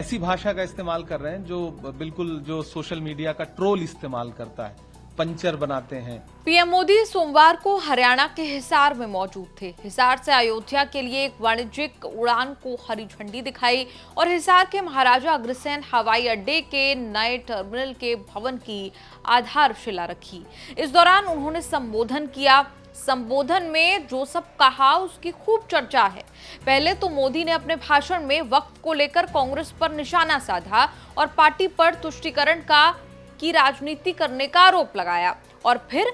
ऐसी भाषा का इस्तेमाल कर रहे हैं जो बिल्कुल जो सोशल मीडिया का ट्रोल इस्तेमाल करता है, पंचर बनाते हैं। पीएम मोदी सोमवार को हरियाणा के हिसार में मौजूद थे। हिसार से अयोध्या के लिए एक वाणिज्यिक उड़ान को हरी झंडी दिखाई और हिसार के महाराजा अग्रसेन हवाई अड्डे के नए टर्मिनल के भवन की आधारशिला रखी। इस दौरान उन्होंने संबोधन किया। संबोधन में जो सब कहा उसकी खूब चर्चा है। पहले तो मोदी ने अपने भाषण में वक्फ को लेकर कांग्रेस पर निशाना साधा और पार्टी पर तुष्टीकरण की राजनीति करने का आरोप लगाया और फिर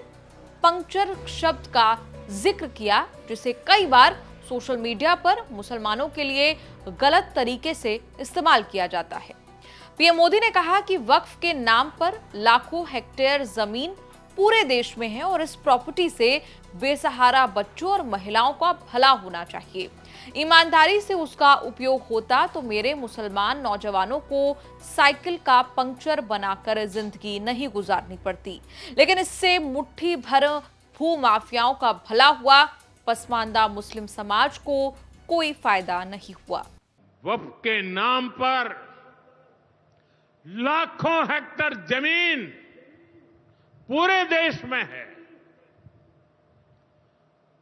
पंक्चर शब्द का जिक्र किया, जिसे कई बार सोशल मीडिया पर मुसलमानों के लिए गलत तरीके से इस्तेमाल किया जाता है। पीएम मोदी ने कहा कि वक्फ के नाम पर लाखों हेक्टेयर जमीन पूरे देश में है और इस प्रॉपर्टी से बेसहारा बच्चों और महिलाओं का भला होना चाहिए। ईमानदारी से उसका उपयोग होता तो मेरे मुसलमान नौजवानों को साइकिल का पंक्चर बनाकर जिंदगी नहीं गुजारनी पड़ती, लेकिन इससे मुट्ठी भर भू माफियाओं का भला हुआ, पसमानदा मुस्लिम समाज को कोई फायदा नहीं हुआ। वक्फ के नाम पर लाखों हेक्टेयर जमीन पूरे देश में है।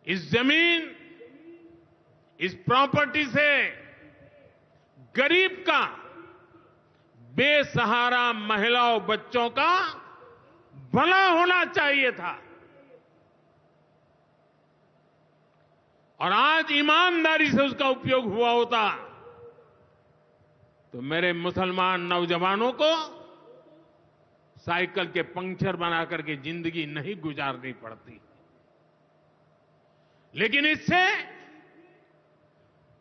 इस जमीन, इस प्रॉपर्टी से गरीब का, बेसहारा महिलाओं बच्चों का भला होना चाहिए था और आज ईमानदारी से उसका उपयोग हुआ होता तो मेरे मुसलमान नौजवानों को साइकिल के पंक्चर बना करके जिंदगी नहीं गुजारनी पड़ती। लेकिन इससे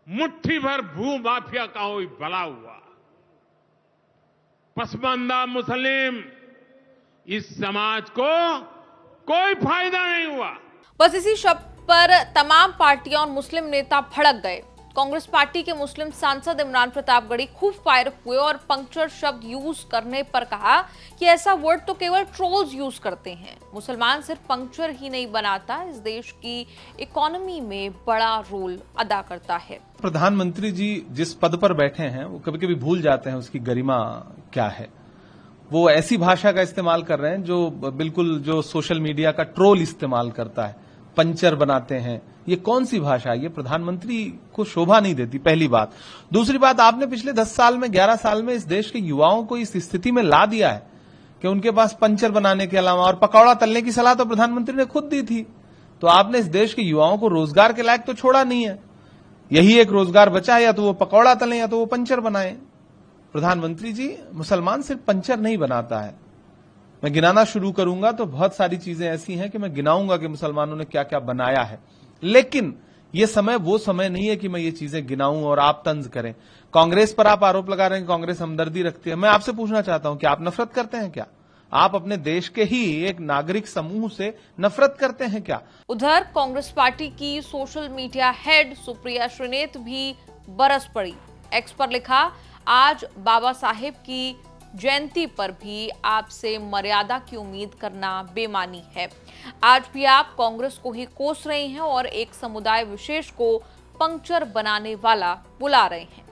मुट्ठी भर भू माफिया का कोई भला हुआ, पसमानदा मुस्लिम इस समाज को कोई फायदा नहीं हुआ। बस इसी शब्द पर तमाम पार्टियां और मुस्लिम नेता भड़क गए। कांग्रेस पार्टी के मुस्लिम सांसद इमरान प्रतापगढ़ी खूब फायर हुए और पंक्चर शब्द यूज करने पर कहा कि ऐसा वर्ड तो केवल ट्रोल्स यूज करते हैं। मुसलमान सिर्फ पंक्चर ही नहीं बनाता, इस देश की इकोनॉमी में बड़ा रोल अदा करता है। प्रधानमंत्री जी जिस पद पर बैठे हैं वो कभी कभी भूल जाते हैं उसकी गरिमा क्या है। वो ऐसी भाषा का इस्तेमाल कर रहे हैं जो बिल्कुल जो सोशल मीडिया का ट्रोल इस्तेमाल करता है, पंचर बनाते हैं। ये कौन सी भाषा है? ये प्रधानमंत्री को शोभा नहीं देती, पहली बात। दूसरी बात, आपने पिछले 10 साल में 11 साल में इस देश के युवाओं को इस स्थिति में ला दिया है कि उनके पास पंचर बनाने के अलावा और पकौड़ा तलने की सलाह तो प्रधानमंत्री ने खुद दी थी। तो आपने इस देश के युवाओं को रोजगार के लायक तो छोड़ा नहीं है। यही एक रोजगार बचा है, या तो वो पकौड़ा तलें या तो वो पंचर बनाएं। प्रधानमंत्री जी, मुसलमान सिर्फ पंचर नहीं बनाता है। मैं गिनाना शुरू करूंगा तो बहुत सारी चीजें ऐसी हैं कि मैं गिनाऊंगा कि मुसलमानों ने क्या क्या बनाया है, लेकिन ये समय वो समय नहीं है कि मैं ये चीजें गिनाऊं और आप तंज करें। कांग्रेस पर आप आरोप लगा रहे हैं कि कांग्रेस हमदर्दी रखती है। मैं आपसे पूछना चाहता हूं कि आप नफरत करते हैं क्या? आप अपने देश के ही एक नागरिक समूह से नफरत करते हैं क्या? उधर कांग्रेस पार्टी की social media head Supriya Shrinate भी बरस पड़ी। एक्स पर लिखा, आज बाबा साहेब की जयंती पर भी आपसे मर्यादा की उम्मीद करना बेमानी है। आज भी आप कांग्रेस को ही कोस रहे हैं और एक समुदाय विशेष को पंक्चर बनाने वाला बुला रहे हैं।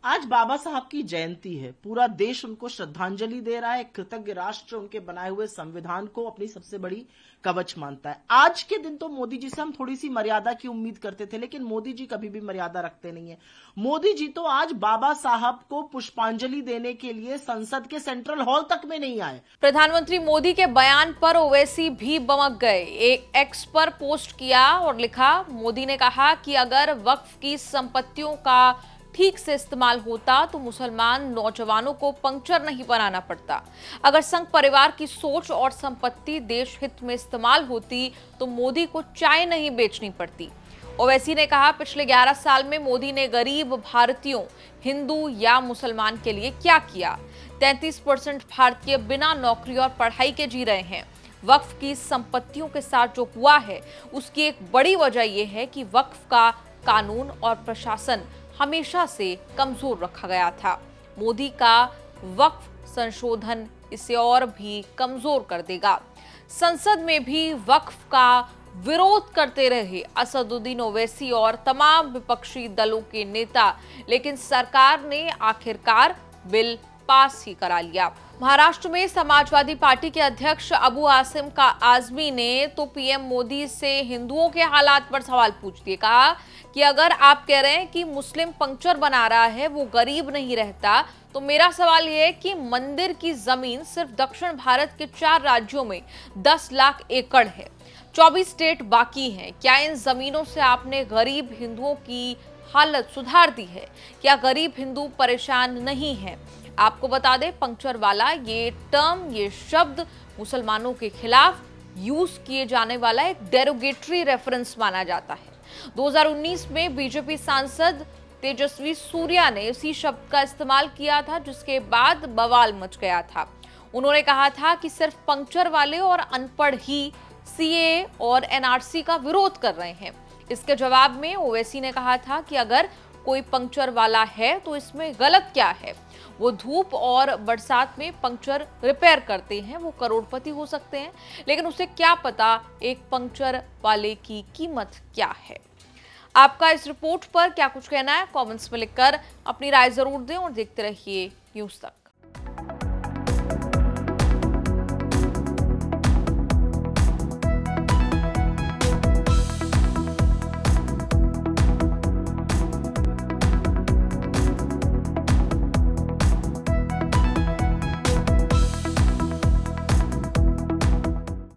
आज बाबा साहब की जयंती है, पूरा देश उनको श्रद्धांजलि दे रहा है। कृतज्ञ राष्ट्र उनके बनाए हुए संविधान को अपनी सबसे बड़ी कवच मानता है। आज के दिन तो मोदी जी से हम थोड़ी सी मर्यादा की उम्मीद करते थे, लेकिन मोदी जी कभी भी मर्यादा रखते नहीं है। मोदी जी तो आज बाबा साहब को पुष्पांजलि देने के लिए संसद के सेंट्रल हॉल तक में नहीं आए। प्रधानमंत्री मोदी के बयान पर ओवैसी भी बमक गए। एक एक्स पर पोस्ट किया और लिखा, मोदी ने कहा कि अगर वक्फ की संपत्तियों का ठीक से इस्तेमाल होता तो मुसलमान नौजवानों को पंक्चर नहीं बनाना पड़ता। अगर संघ परिवार की सोच और संपत्ति देश हित में इस्तेमाल होती तो मोदी को चाय नहीं बेचनी पड़ती। ओवैसी ने कहा, पिछले 11 साल में मोदी ने गरीब भारतीयों, हिंदू या मुसलमान के लिए क्या किया? 33% भारतीय बिना नौकरी और पढ़ाई के जी रहे हैं। वक्फ की संपत्तियों के साथ जो हुआ है उसकी एक बड़ी वजह यह है कि वक्फ का कानून और प्रशासन हमेशा से कमजोर रखा गया था। मोदी का वक्फ संशोधन इसे और भी कमजोर कर देगा। संसद में भी वक्फ का विरोध करते रहे असदुद्दीन ओवैसी और तमाम विपक्षी दलों के नेता, लेकिन सरकार ने आखिरकार बिल पास ही करा लिया। महाराष्ट्र में समाजवादी पार्टी के अध्यक्ष अबू आसिम का आजमी ने तो पीएम मोदी से हिंदुओं के हालात पर सवाल पूछ दिए। कहा कि अगर आप कह रहे हैं कि मुस्लिम पंक्चर बना रहा है वो गरीब नहीं रहता, तो मेरा सवाल यह है कि मंदिर की जमीन सिर्फ दक्षिण भारत के 4 राज्यों में 10 लाख एकड़ है, 24 स्टेट बाकी हैं। क्या इन जमीनों से आपने गरीब हिंदुओं की हालत सुधार दी है? क्या गरीब हिंदू परेशान नहीं है? आपको बता दें, पंक्चर वाला ये टर्म, ये शब्द मुसलमानों के खिलाफ यूज किए जाने वाला एक डेरोगेटरी रेफरेंस माना जाता है। 2019 में बीजेपी सांसद तेजस्वी सूर्या ने इसी शब्द का इस्तेमाल किया था, जिसके बाद बवाल मच गया था। उन्होंने कहा था कि सिर्फ पंक्चर वाले और अनपढ़ ही सीएए और एनआरसी का विरोध कर रहे हैं। इसके जवाब में ओवैसी ने कहा था कि अगर कोई पंक्चर वाला है तो इसमें गलत क्या है? वो धूप और बरसात में पंक्चर रिपेयर करते हैं, वो करोड़पति हो सकते हैं, लेकिन उसे क्या पता एक पंक्चर वाले की कीमत क्या है। आपका इस रिपोर्ट पर क्या कुछ कहना है? कमेंट्स में लिखकर अपनी राय जरूर दें और देखते रहिए न्यूज़ तक।